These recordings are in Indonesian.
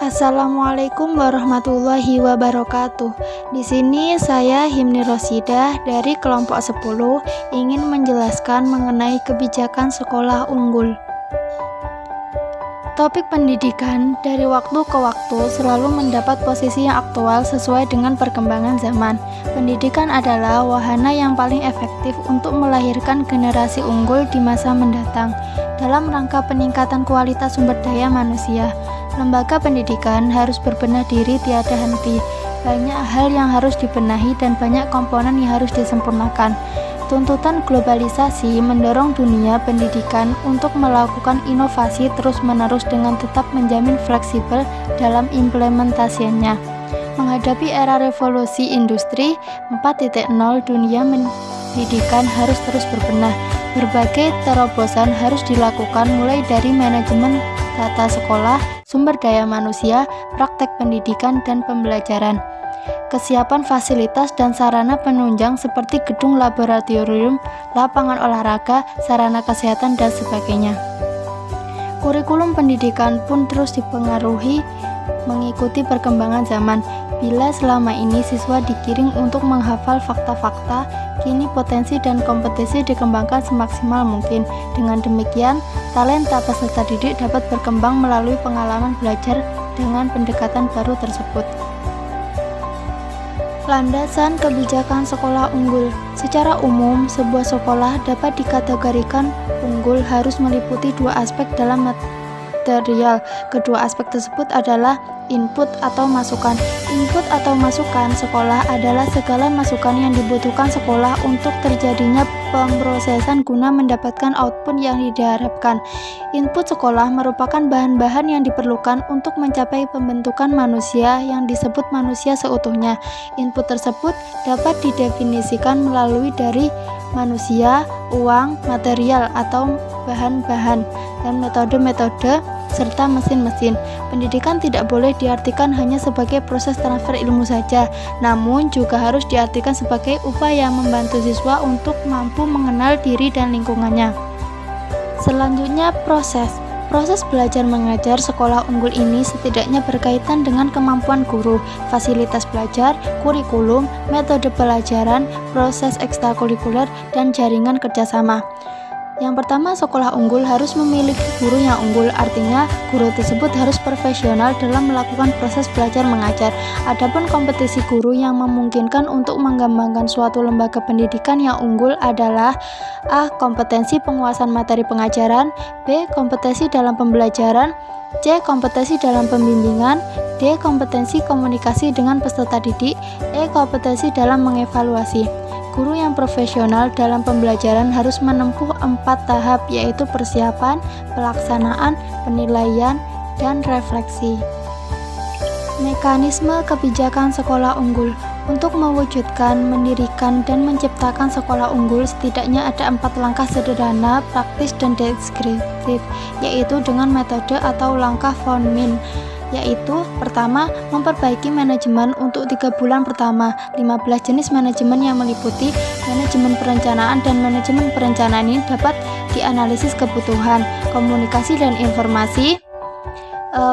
Assalamualaikum warahmatullahi wabarakatuh. Di sini saya Himni Rosidah dari kelompok 10 ingin menjelaskan mengenai kebijakan sekolah unggul. Topik pendidikan dari waktu ke waktu selalu mendapat posisi yang aktual sesuai dengan perkembangan zaman. Pendidikan adalah wahana yang paling efektif untuk melahirkan generasi unggul di masa mendatang. Dalam rangka peningkatan kualitas sumber daya manusia, lembaga pendidikan harus berbenah diri tiada henti. Banyak hal yang harus dibenahi dan banyak komponen yang harus disempurnakan. Tuntutan globalisasi mendorong dunia pendidikan untuk melakukan inovasi terus-menerus dengan tetap menjamin fleksibel dalam implementasinya. Menghadapi era revolusi industri 4.0, dunia pendidikan harus terus berbenah. Berbagai terobosan harus dilakukan mulai dari manajemen tata sekolah, sumber daya manusia, praktek pendidikan dan pembelajaran. Kesiapan fasilitas dan sarana penunjang seperti gedung laboratorium, lapangan olahraga, sarana kesehatan dan sebagainya. Kurikulum pendidikan pun terus dipengaruhi mengikuti perkembangan zaman. Bila selama ini siswa digiring untuk menghafal fakta-fakta, kini potensi dan kompetensi dikembangkan semaksimal mungkin. Dengan demikian, talenta peserta didik dapat berkembang melalui pengalaman belajar dengan pendekatan baru tersebut. Landasan kebijakan sekolah unggul. Secara umum, sebuah sekolah dapat dikategorikan unggul harus meliputi dua aspek dalam material. Kedua aspek tersebut adalah input atau masukan. Input atau masukan sekolah adalah segala masukan yang dibutuhkan sekolah untuk terjadinya pemrosesan guna mendapatkan output yang diharapkan. Input sekolah merupakan bahan-bahan yang diperlukan untuk mencapai pembentukan manusia yang disebut manusia seutuhnya. Input tersebut dapat didefinisikan melalui dari manusia, uang, material atau bahan-bahan, dan metode-metode serta mesin-mesin. Pendidikan tidak boleh diartikan hanya sebagai proses transfer ilmu saja, namun juga harus diartikan sebagai upaya membantu siswa untuk mampu mengenal diri dan lingkungannya. Selanjutnya, Proses belajar mengajar sekolah unggul ini setidaknya berkaitan dengan kemampuan guru, fasilitas belajar, kurikulum, metode pelajaran, proses ekstrakurikuler, dan jaringan kerjasama. Yang pertama, sekolah unggul harus memiliki guru yang unggul, artinya guru tersebut harus profesional dalam melakukan proses belajar mengajar. Adapun kompetisi guru yang memungkinkan untuk mengembangkan suatu lembaga pendidikan yang unggul adalah A. Kompetensi penguasaan materi pengajaran, B. Kompetensi dalam pembelajaran, C. Kompetensi dalam pembimbingan, D. Kompetensi komunikasi dengan peserta didik, E. Kompetensi dalam mengevaluasi. Guru yang profesional dalam pembelajaran harus menempuh 4 tahap, yaitu persiapan, pelaksanaan, penilaian, dan refleksi. Mekanisme kebijakan sekolah unggul. Untuk mewujudkan, mendirikan, dan menciptakan sekolah unggul, setidaknya ada 4 langkah sederhana, praktis, dan deskriptif, yaitu dengan metode atau langkah von Min, yaitu pertama, memperbaiki manajemen untuk 3 bulan pertama. 15 jenis manajemen yang meliputi manajemen perencanaan, dan manajemen perencanaan ini dapat dianalisis kebutuhan, komunikasi dan informasi,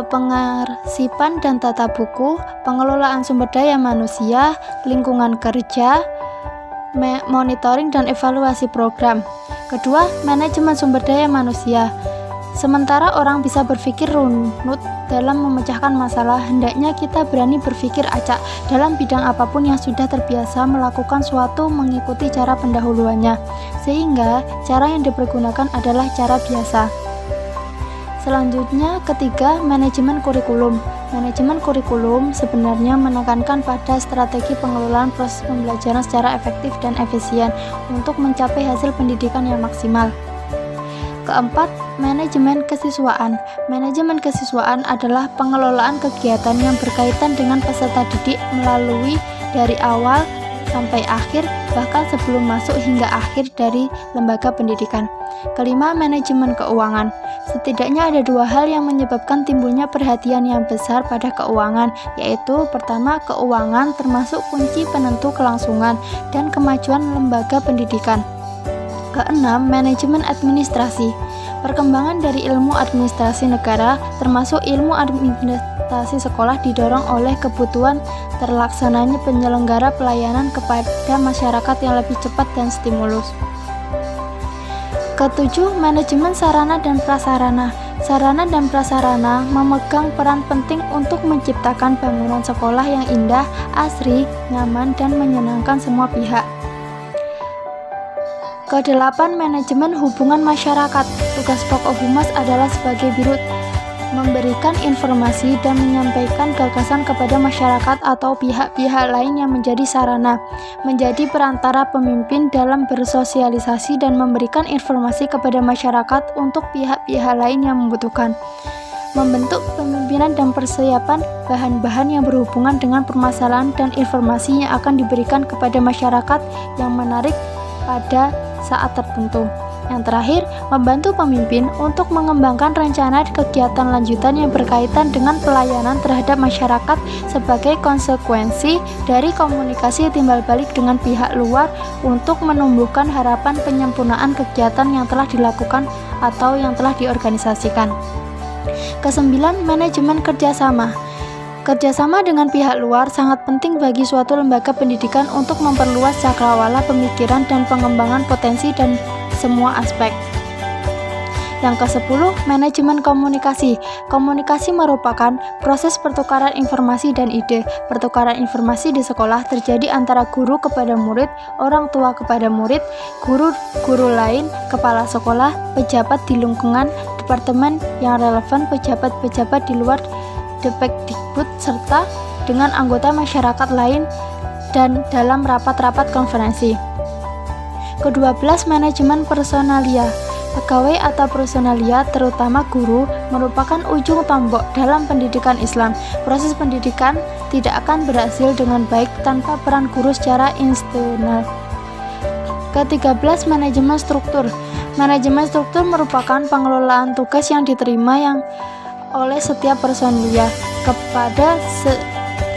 pengarsipan dan tata buku, pengelolaan sumber daya manusia, lingkungan kerja, monitoring dan evaluasi program. Kedua, manajemen sumber daya manusia. Sementara orang bisa berpikir runut dalam memecahkan masalah, hendaknya kita berani berpikir acak dalam bidang apapun yang sudah terbiasa melakukan suatu mengikuti cara pendahuluannya, sehingga cara yang dipergunakan adalah cara biasa. Selanjutnya, ketiga, manajemen kurikulum. Manajemen kurikulum sebenarnya menekankan pada strategi pengelolaan proses pembelajaran secara efektif dan efisien untuk mencapai hasil pendidikan yang maksimal. Keempat, manajemen kesiswaan. Manajemen kesiswaan adalah pengelolaan kegiatan yang berkaitan dengan peserta didik melalui dari awal sampai akhir, bahkan sebelum masuk hingga akhir dari lembaga pendidikan. Kelima, manajemen keuangan. Setidaknya ada 2 hal yang menyebabkan timbulnya perhatian yang besar pada keuangan, yaitu pertama, keuangan termasuk kunci penentu kelangsungan dan kemajuan lembaga pendidikan. Keenam, manajemen administrasi. Perkembangan dari ilmu administrasi negara, termasuk ilmu administrasi prestasi sekolah didorong oleh kebutuhan terlaksananya penyelenggara pelayanan kepada masyarakat yang lebih cepat dan stimulus. Ketujuh, manajemen sarana dan prasarana. Sarana dan prasarana memegang peran penting untuk menciptakan bangunan sekolah yang indah, asri, nyaman, dan menyenangkan semua pihak. Kedelapan, manajemen hubungan masyarakat. Tugas pokok humas adalah sebagai birut, memberikan informasi dan menyampaikan gagasan kepada masyarakat atau pihak-pihak lain yang menjadi sarana, menjadi perantara pemimpin dalam bersosialisasi dan memberikan informasi kepada masyarakat untuk pihak-pihak lain yang membutuhkan. Membentuk pemimpinan dan persiapan bahan-bahan yang berhubungan dengan permasalahan dan informasi yang akan diberikan kepada masyarakat yang menarik pada saat tertentu. Yang terakhir, membantu pemimpin untuk mengembangkan rencana kegiatan lanjutan yang berkaitan dengan pelayanan terhadap masyarakat sebagai konsekuensi dari komunikasi timbal balik dengan pihak luar untuk menumbuhkan harapan penyempurnaan kegiatan yang telah dilakukan atau yang telah diorganisasikan. Kesembilan, manajemen kerjasama. Kerjasama dengan pihak luar sangat penting bagi suatu lembaga pendidikan untuk memperluas cakrawala pemikiran dan pengembangan potensi dan semua aspek. Yang ke-10, manajemen komunikasi. Komunikasi merupakan proses pertukaran informasi dan ide. Pertukaran informasi di sekolah terjadi antara guru kepada murid, orang tua kepada murid, guru lain, kepala sekolah, pejabat di lingkungan, departemen yang relevan, pejabat-pejabat di luar Depkesdikbud, serta dengan anggota masyarakat lain dan dalam rapat-rapat konferensi. Ke-12, manajemen personalia. Pegawai atau personalia, terutama guru, merupakan ujung tombak dalam pendidikan Islam. Proses pendidikan tidak akan berhasil dengan baik tanpa peran guru secara institusional. Ke-13, manajemen struktur. Manajemen struktur merupakan pengelolaan tugas yang diterima oleh setiap personalia, kepada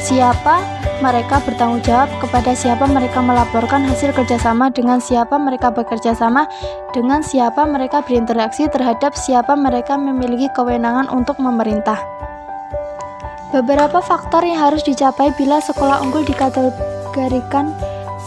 siapa mereka bertanggung jawab, kepada siapa mereka melaporkan hasil kerjasama, dengan siapa mereka bekerja sama, dengan siapa mereka berinteraksi, terhadap siapa mereka memiliki kewenangan untuk memerintah. Beberapa faktor yang harus dicapai bila sekolah unggul dikategorikan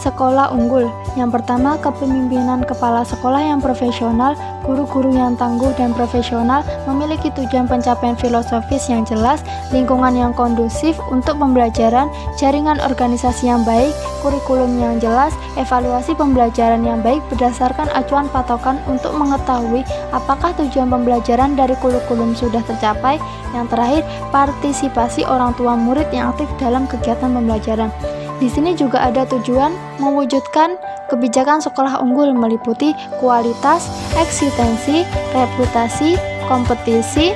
sekolah unggul. Yang pertama, kepemimpinan kepala sekolah yang profesional, guru-guru yang tangguh dan profesional, memiliki tujuan pencapaian filosofis yang jelas, lingkungan yang kondusif untuk pembelajaran, jaringan organisasi yang baik, kurikulum yang jelas, evaluasi pembelajaran yang baik berdasarkan acuan patokan untuk mengetahui apakah tujuan pembelajaran dari kurikulum sudah tercapai. Yang terakhir, partisipasi orang tua murid yang aktif dalam kegiatan pembelajaran. Di sini juga ada tujuan mewujudkan kebijakan sekolah unggul meliputi kualitas, eksistensi, reputasi, kompetisi,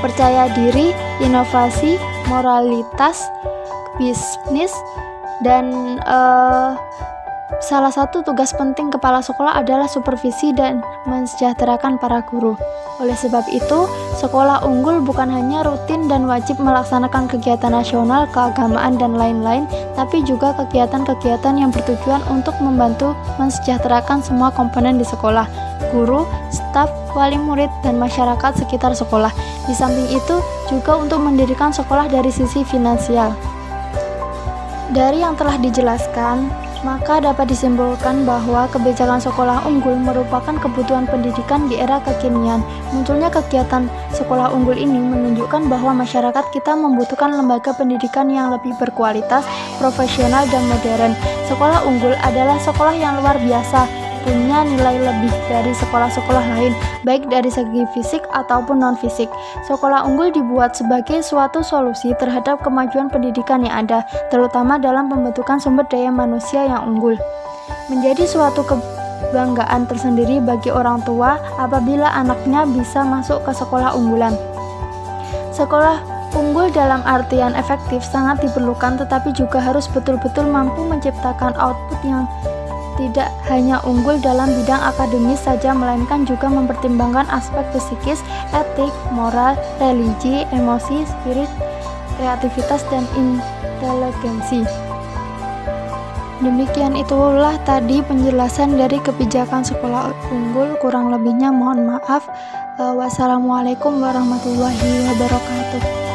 percaya diri, inovasi, moralitas, bisnis, dan salah satu tugas penting kepala sekolah adalah supervisi dan mensejahterakan para guru. Oleh sebab itu, sekolah unggul bukan hanya rutin dan wajib melaksanakan kegiatan nasional, keagamaan, dan lain-lain, tapi juga kegiatan-kegiatan yang bertujuan untuk membantu mensejahterakan semua komponen di sekolah, guru, staf, wali murid, dan masyarakat sekitar sekolah. Di samping itu, juga untuk mendirikan sekolah dari sisi finansial. Dari yang telah dijelaskan, maka dapat disimpulkan bahwa kebijakan sekolah unggul merupakan kebutuhan pendidikan di era kekinian. Munculnya kegiatan sekolah unggul ini menunjukkan bahwa masyarakat kita membutuhkan lembaga pendidikan yang lebih berkualitas, profesional, dan modern. Sekolah unggul adalah sekolah yang luar biasa, punya nilai lebih dari sekolah-sekolah lain, baik dari segi fisik ataupun non-fisik. Sekolah unggul dibuat sebagai suatu solusi terhadap kemajuan pendidikan yang ada, terutama dalam pembentukan sumber daya manusia yang unggul. Menjadi suatu kebanggaan tersendiri bagi orang tua apabila anaknya bisa masuk ke sekolah unggulan. Sekolah unggul dalam artian efektif sangat diperlukan, tetapi juga harus betul-betul mampu menciptakan output yang tidak hanya unggul dalam bidang akademis saja, melainkan juga mempertimbangkan aspek psikis, etik, moral, religi, emosi, spirit, kreativitas, dan inteligensi. Demikian itulah tadi penjelasan dari kebijakan sekolah unggul, kurang lebihnya mohon maaf. Wassalamualaikum warahmatullahi wabarakatuh.